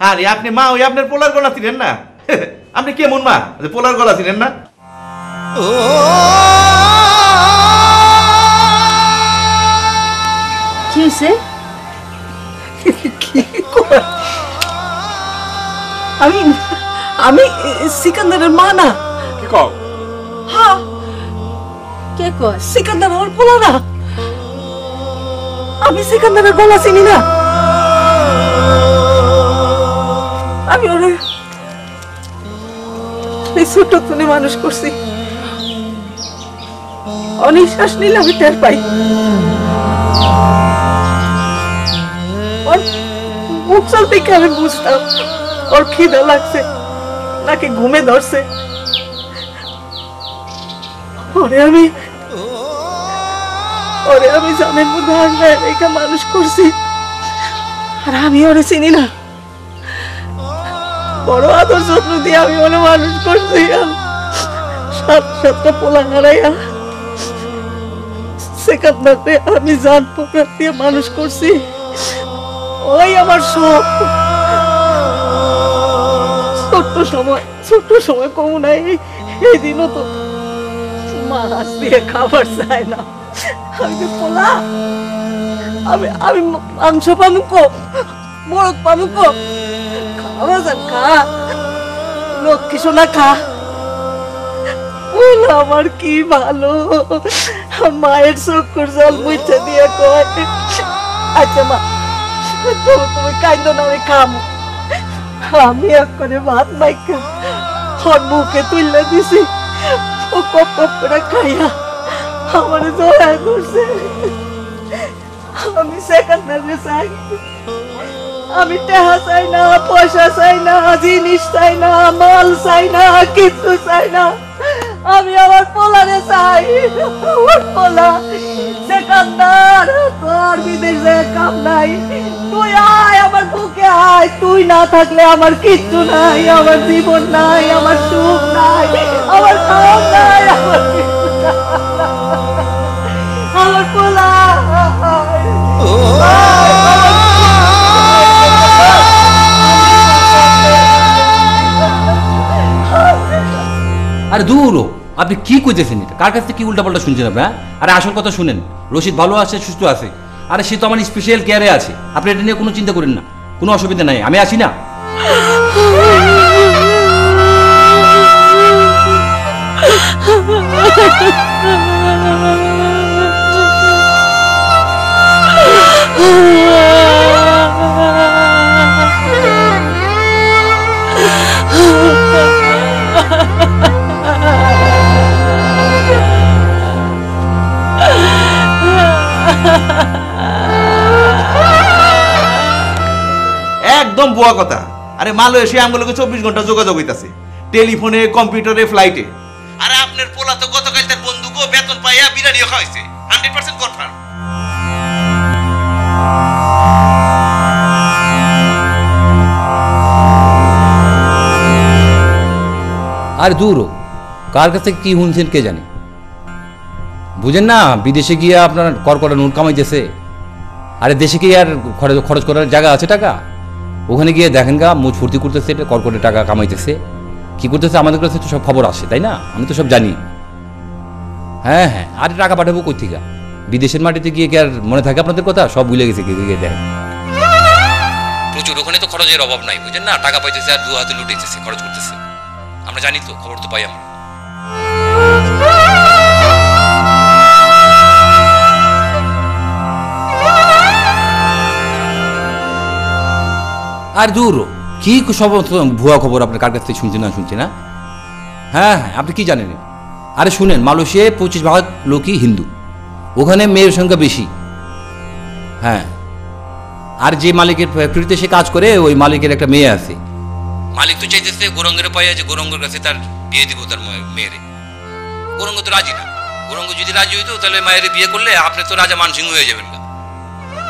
আরে আপনি মা ওই আপনার পোলার গলা ছিলেন না? আপনি কেমন মা যে পোলার গলা ছিলেন না? কি হয়েছে? আমি আমি সিকান্দারের মা না। কি কও? হ্যাঁ, কে কয়? সিকান্দার আমার পোলা না। আমি সিকান্দারের গলা চিনি না। আমি ওরে ছোট তুলে মানুষ করছি। অনেক শ্বাস নিলে আমি টের পাই। ওর মুখ চল থেকে আমি বুঝতাম ওর খিদে লাগছে নাকি ঘুমে ধরছে। ওরে আমি জানের মধ্যে আনলায় রেখে মানুষ করছি। আর আমি ওরে চিনি না। বড় আদর যত্ন দিয়ে আমি ওরে মানুষ করছি। সাতটা পোলা হারাইয়া সেখানে আমি জান পোকা দিয়ে মানুষ করছি। ওই আমার সব। ছোট্ট সময় কমু নাই। এই দিনও তো মাছ দিয়ে খাবার চায় না। আমি পোলা, আমি মাংস পামুক, মোরগ পামুক, খাওয়া যান খা, লক্ষ্মী সোনা খা। আমার কি ভালো। মায়ের চোখের জল মুছে দিয়ে কয়, আচ্ছা মা তুমি কাইন্দ না, আমি খামো। আমি এক করে ভাত মাইকা ওর মুখে তুলে দিছি। ও কপ কপ করে খাইয়া আমার জড়ায় ধরছে। আমি সেখানে চাই, আমি টাকা চাই না, পয়সা চাই না, জিনিস চাই না, মাল চাই না, কিছু চাই না। আমি আমার পোলারে চাই। আমার পোলা সেখানদার, তোর বিদেশে কাম নাই, তুই আয় আমার বুকে আয়। তুই না থাকলে আমার কিচ্ছু নাই, আমার জীবন নাই, আমার সুখ নাই, আমার খাওয়া নাই, আমার পোলা। আরে দূর, আপনি কি কইতেছেন? কার কাছ থেকে কি উল্টাপাল্টা শুনছেন আপনি? আরে আসল কথা শুনেন, রশিদ ভালো আছে, সুস্থ আছে। আরে সে তো আমার স্পেশাল কেয়ারে আছে। আপনি এটা নিয়ে কোনো চিন্তা করেন না, কোনো অসুবিধা নাই, আমি আছি না। একদম বুয়া কথা। আরে মালয়েশিয়া আমগুলোকে 24 ঘন্টা যোগাযোগ হইতাছে, টেলিফোনে, কম্পিউটারে, ফ্লাইটে। আরে আপনার পোলা তো গতকাল তার বন্ধুকে বেতন পাইয়া বিরিয়ানিও খাওয়াইছে, 100% কনফার্ম। আর দূর, কার কাছ থেকে কি শুনছেন কে জানে। বুঝেন না, বিদেশে গিয়ে আপনার কড়কড়া নোট কামাইতেছে। আরে দেশে কি আর খরচ করার জায়গা আছে টাকা? ওখানে গিয়ে দেখেন গা, মুখ ফুর্তি করতেছে, কড়কড়ে টাকা কামাইতেছে। কি করতেছে আমাদের কাছে তো সব খবর আসে, তাই না? আমি তো সব জানি। হ্যাঁ হ্যাঁ, আরে টাকা পাঠাবো কই থেকে? বিদেশের মাটিতে গিয়ে কি আর মনে থাকে আপনাদের কথা? সব ভুলে গেছে গিয়ে দেখেন। প্রচুর, ওখানে তো খরচের অভাব নাই, বুঝেন না? টাকা পাইতেছে আর দু হাতে লুটেছে, খরচ করতেছে। আমরা জানি তো, খবর তো পাই আমরা। আর দূর, কি সব ভুয়া খবর আপনার কার কাছ থেকে শুনছেন না শুনছেন না? হ্যাঁ হ্যাঁ, আপনি কি জানেন? আরে শুনেন, মালয়েশিয়ায় 25% লোকই হিন্দু। ওখানে মেয়ের সংখ্যা বেশি। হ্যাঁ, আর যে মালিকের ফ্যাক্টরিতে সে কাজ করে, ওই মালিকের একটা মেয়ে আছে। মালিক তো চাইতেছে গোরঙ্গের পাইয়া যে গোরঙ্গের কাছে তার বিয়ে দিব তার মেয়েরে। গোরঙ্গ তো রাজি না। গোরঙ্গ যদি রাজি হইতো তাহলে মায়ের বিয়ে করলে আপনি তো রাজা মানসিংহ হয়ে যাবেন।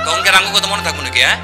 তখন কি রাঙ্গ কথা মনে থাকবো নাকি? হ্যাঁ,